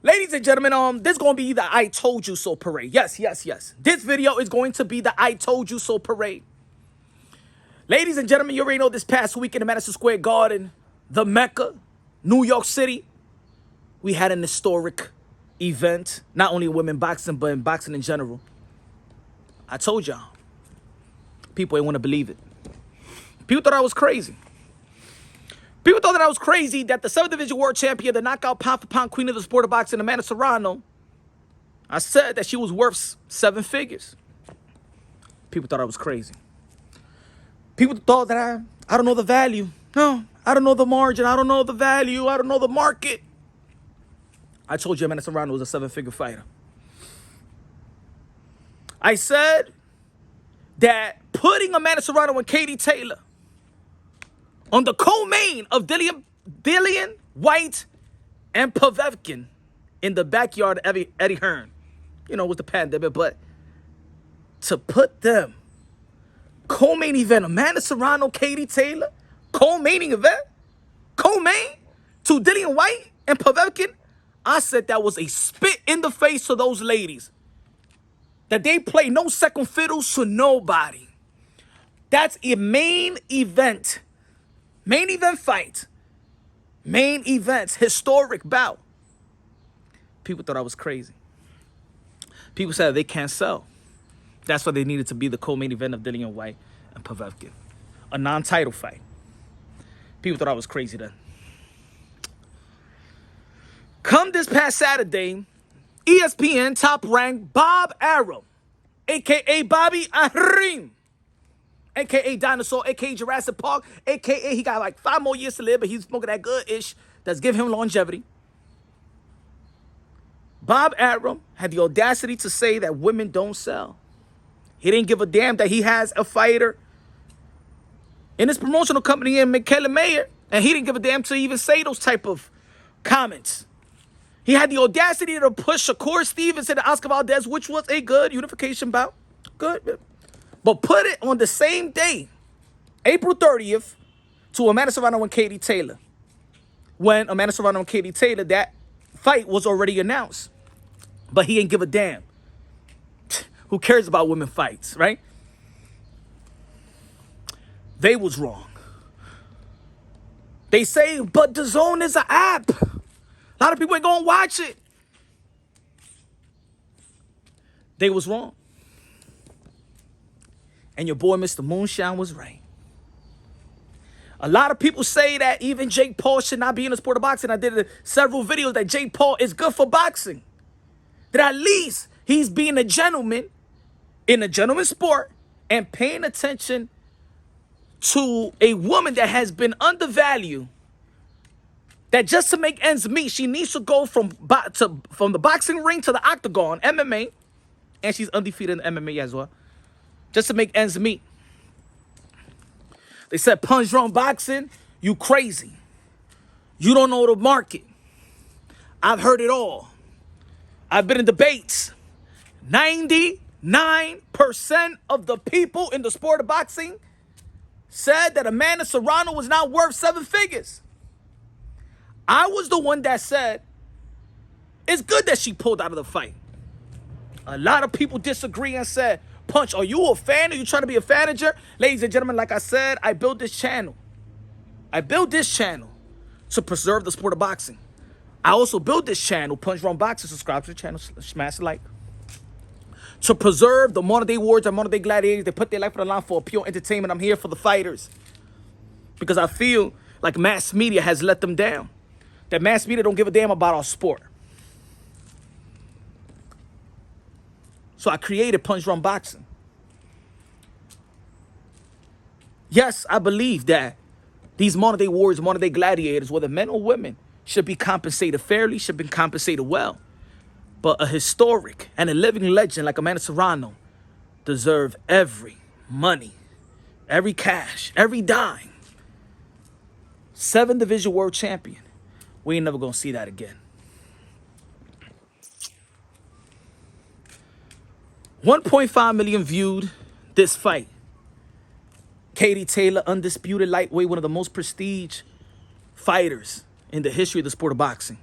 Ladies and gentlemen, this is going to be the I told you so parade. Yes, yes, yes. This video is going to be the I told you so parade. Ladies and gentlemen, you already know this past week in the Madison Square Garden, the Mecca, New York City, we had an historic event, not only in women boxing, but in boxing in general. I told y'all. People ain't want to believe it. People thought I was crazy. People thought that I was crazy that the 7th Division World Champion, the knockout pound-for-pound queen of the sport of boxing, Amanda Serrano, I said that she was worth 7 figures. People thought I was crazy. People thought that I don't know the value. No, I don't know the margin. I don't know the value. I don't know the market. I told you Amanda Serrano was a 7-figure fighter. I said that putting Amanda Serrano and Katie Taylor on the co-main of Dillian White and Povetkin in the backyard of Eddie Hearn. You know, it was the pandemic, but to put them co-main event, Amanda Serrano, Katie Taylor, co-main event, co-main to Dillian White and Povetkin, I said that was a spit in the face to those ladies. That they play no second fiddles to nobody. That's a main event. Main event fight. Main events. Historic bout. People thought I was crazy. People said they can't sell. That's why they needed to be the co-main event of Dillian White and Povetkin. A non-title fight. People thought I was crazy then. Come this past Saturday, ESPN top-ranked Bob Arum, a.k.a. Bobby Arum, a.k.a. Dinosaur, a.k.a. Jurassic Park, a.k.a. he got like 5 more years to live, but he's smoking that good-ish that's giving him longevity. Bob Arum had the audacity to say that women don't sell. He didn't give a damn that he has a fighter in his promotional company in Michaela Mayer, and he didn't give a damn to even say those type of comments. He had the audacity to push Shakur Stevens and Oscar Valdez, which was a good unification bout. Good. But put it on the same day, April 30th, to Amanda Serrano and Katie Taylor. When Amanda Serrano and Katie Taylor, that fight was already announced. But he ain't give a damn. Who cares about women fights, right? They was wrong. They say, but the Zone is an app. A lot of people ain't gonna watch it. They was wrong. And your boy, Mr. Moonshine, was right. A lot of people say that even Jake Paul should not be in the sport of boxing. I did several videos that Jake Paul is good for boxing. That at least he's being a gentleman in a gentleman's sport and paying attention to a woman that has been undervalued. That just to make ends meet, she needs to go from the boxing ring to the octagon, MMA, and she's undefeated in MMA as well, just to make ends meet. They said, Punsh run boxing, you crazy. You don't know the market. I've heard it all. I've been in debates. 99% of the people in the sport of boxing said that Amanda Serrano was not worth 7 figures. I was the one that said, it's good that she pulled out of the fight. A lot of people disagree and said, Punch, are you a fan? Are you trying to be a fanager? Ladies and gentlemen, like I said, I built this channel. I built this channel to preserve the sport of boxing. I also built this channel, Punch Run Boxing. Subscribe to the channel, smash a like. To preserve the modern day warriors and modern day gladiators. They put their life on the line for pure entertainment. I'm here for the fighters. Because I feel like mass media has let them down. That mass media don't give a damn about our sport. So I created Punch Run Boxing. Yes, I believe that these modern day warriors, modern day gladiators, whether men or women, should be compensated fairly, should be compensated well. But a historic and a living legend like Amanda Serrano deserve every money, every cash, every dime. 7th Division World Champion. We ain't never gonna see that again. 1.5 million viewed this fight. Katie Taylor, undisputed lightweight, one of the most prestige fighters in the history of the sport of boxing.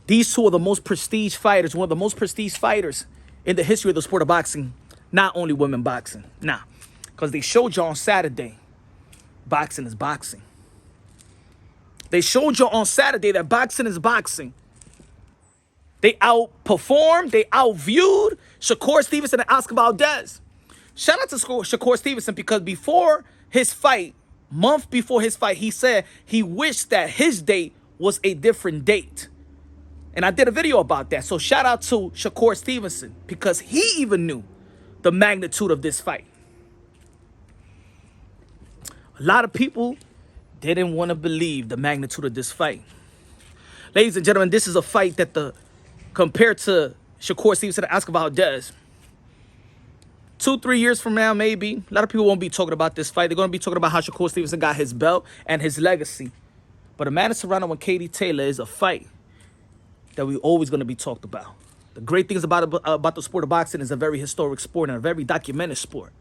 These two are the most prestige fighters, one of the most prestige fighters in the history of the sport of boxing. Not only women boxing. Nah. Because they showed you on Saturday, boxing is boxing. They showed you on Saturday that boxing is boxing. They outperformed, they outviewed Shakur Stevenson and Oscar Valdez. Shout out to Shakur Stevenson because before his fight, month before his fight, he said he wished that his date was a different date. And I did a video about that. So shout out to Shakur Stevenson because he even knew the magnitude of this fight. A lot of people didn't want to believe the magnitude of this fight. Ladies and gentlemen, this is a fight that compared to Shakur Stevenson and Oscar Valdez, 2-3 years from now, maybe, a lot of people won't be talking about this fight. They're going to be talking about how Shakur Stevenson got his belt and his legacy. But Amanda Serrano and Katie Taylor is a fight that we're always going to be talked about. The great things about the sport of boxing is a very historic sport and a very documented sport.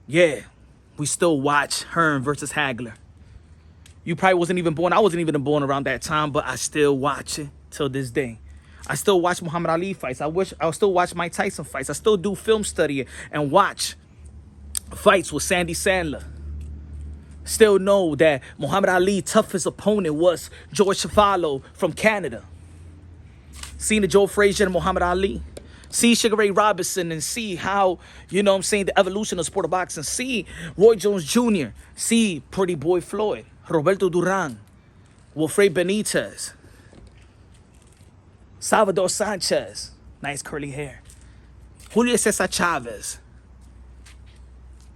Yeah, we still watch Hearn versus Hagler. You probably wasn't even born. I wasn't even born around that time, but I still watch it till this day. I still watch Muhammad Ali fights. I still watch Mike Tyson fights. I still do film study and watch fights with Sandy Sandler. Still know that Muhammad Ali's toughest opponent was George Chuvalo from Canada. Seen the Joe Frazier and Muhammad Ali. See Sugar Ray Robinson and see how, you know what I'm saying, the evolution of the sport of boxing. See Roy Jones Jr. See Pretty Boy Floyd. Roberto Duran. Wilfred Benitez. Salvador Sanchez. Nice curly hair. Julio Cesar Chavez.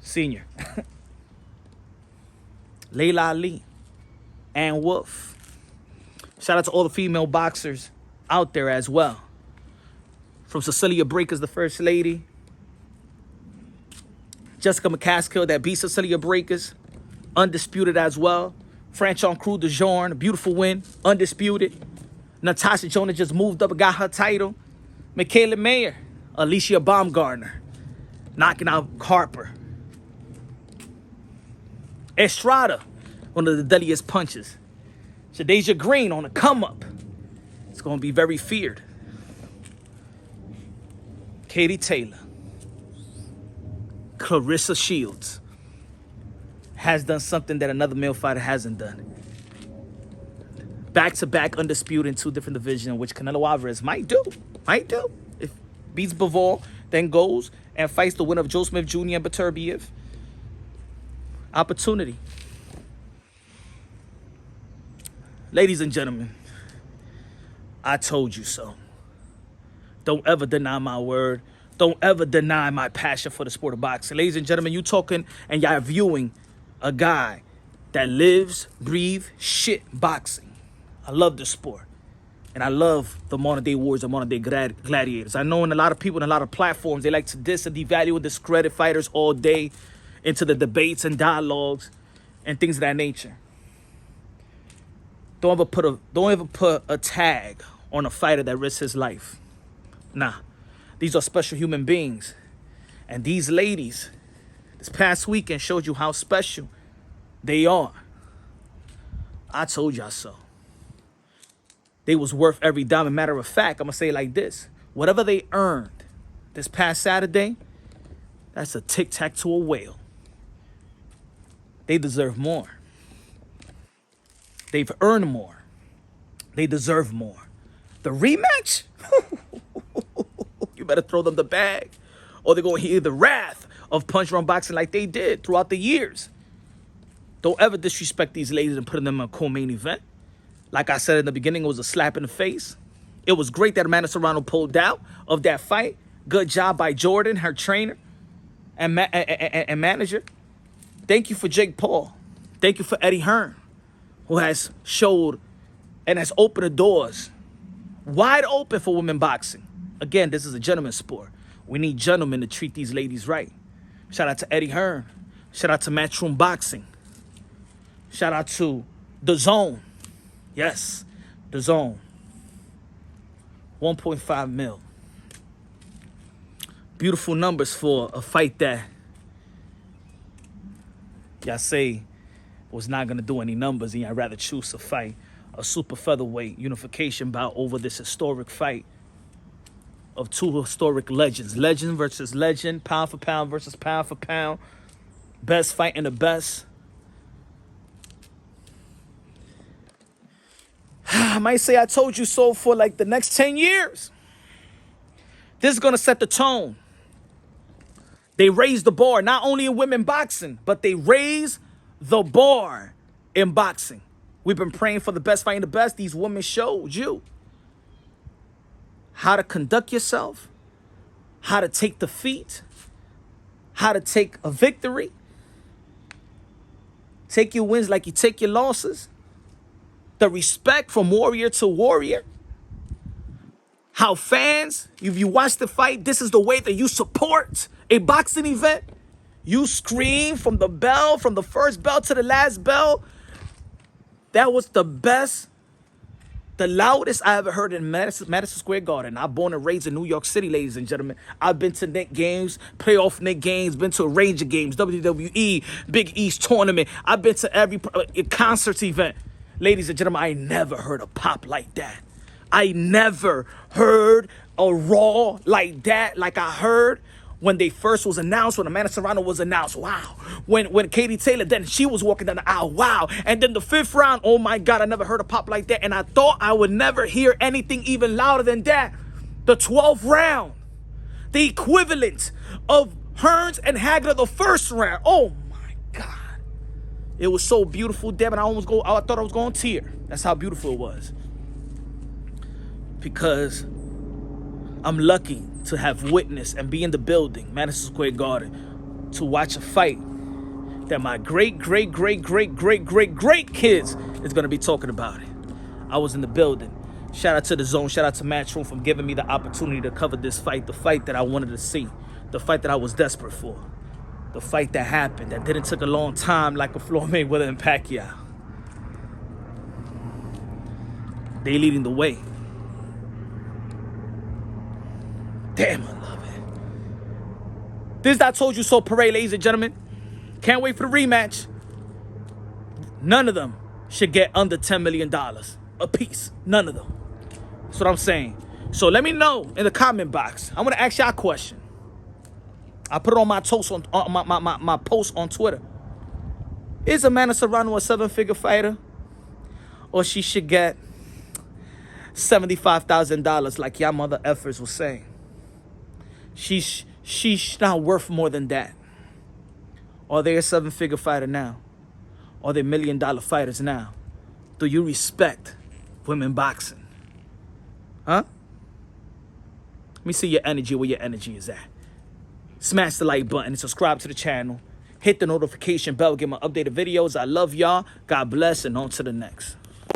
Senior. Layla Ali. Ann Wolf. Shout out to all the female boxers out there as well. From Cecilia Breakers, the first lady. Jessica McCaskill that beat Cecilia Breakers. Undisputed as well. Franchon Crew de Jorn, beautiful win. Undisputed. Natasha Jonas just moved up and got her title. Michaela Mayer. Alicia Baumgartner. Knocking out Harper. Estrada. One of the deadliest punches. Shadeja Green on a come up. It's going to be very feared. Katie Taylor. Clarissa Shields. Has done something that another male fighter hasn't done. Back-to-back undisputed in 2 different divisions, which Canelo Alvarez might do. If beats Bivol, then goes and fights the winner of Joe Smith Jr. and Beterbiev. Opportunity. Ladies and gentlemen, I told you so. Don't ever deny my word. Don't ever deny my passion for the sport of boxing. Ladies and gentlemen, you talking and y'all viewing a guy that lives, breathes, shit boxing. I love this sport. And I love the modern day wars and modern day gladiators. I know in a lot of people and a lot of platforms, they like to diss and devalue and discredit fighters all day into the debates and dialogues and things of that nature. Don't ever put a tag on a fighter that risks his life. Nah. These are special human beings. And these ladies, this past weekend showed you how special they are. I told y'all so. They was worth every dime. As a matter of fact, I'm going to say it like this. Whatever they earned this past Saturday, that's a tic-tac to a whale. They deserve more. They've earned more. They deserve more. The rematch? You better throw them the bag. Or they're going to hear the wrath of Punch Run Boxing like they did throughout the years. Don't ever disrespect these ladies and put them in a co-main event. Like I said in the beginning, it was a slap in the face. It was great that Amanda Serrano pulled out of that fight. Good job by Jordan, her trainer and manager. Thank you for Jake Paul. Thank you for Eddie Hearn, who has showed and has opened the doors wide open for women boxing. Again, this is a gentleman's sport. We need gentlemen to treat these ladies right. Shout out to Eddie Hearn. Shout out to Matchroom Boxing. Shout out to The Zone. Yes, The Zone. 1.5 mil. Beautiful numbers for a fight that y'all say was not going to do any numbers, and y'all rather choose to fight a super featherweight unification bout over this historic fight of two historic legends. Legend versus legend, pound for pound versus pound for pound. Best fighting the best. I might say I told you so for like the next 10 years. This is going to set the tone. They raise the bar, not only in women boxing, but they raise the bar in boxing. We've been praying for the best fighting the best. These women showed you how to conduct yourself, how to take defeat, how to take a victory. Take your wins like you take your losses. The respect from warrior to warrior. How fans, if you watch the fight, this is the way that you support a boxing event. You scream from the bell, from the first bell to the last bell. That was the best, the loudest I ever heard in Madison Square Garden. I'm born and raised in New York City, ladies and gentlemen. I've been to Knick games, playoff Knick games, been to Ranger games, WWE, Big East tournament. I've been to every concert event. Ladies and gentlemen, I never heard a pop like that. I never heard a Raw like that, like I heard when they first was announced, when Amanda Serrano was announced. Wow. When Katie Taylor, then she was walking down the aisle. Wow. And then the 5th round, oh my God, I never heard a pop like that. And I thought I would never hear anything even louder than that. The 12th round, the equivalent of Hearns and Hagler the first round. Oh my God. It was so beautiful, damn it. I thought I was going to tear. That's how beautiful it was. Because I'm lucky to have witnessed and be in the building, Madison Square Garden, to watch a fight that my great kids is going to be talking about it. I was in the building. Shout out to The Zone. Shout out to Matchroom for giving me the opportunity to cover this fight, the fight that I wanted to see, the fight that I was desperate for, the fight that happened, that didn't take a long time like a Floyd Mayweather and Pacquiao. They leading the way. Damn, I love it. This is I Told You So parade, ladies and gentlemen. Can't wait for the rematch. None of them should get under $10 million a piece. None of them. That's what I'm saying. So let me know in the comment box. I'm going to ask y'all a question. I put it on my post my post on Twitter. Is Amanda Serrano a 7-figure fighter? Or she should get $75,000 like y'all mother effers was saying? She's not worth more than that. Are they a 7-figure fighter now? Are they $1 million fighters now? Do you respect women boxing? Huh? Let me see your energy, where your energy is at. Smash the like button and subscribe to the channel. Hit the notification bell, get my updated videos. I love y'all. God bless, and on to the next.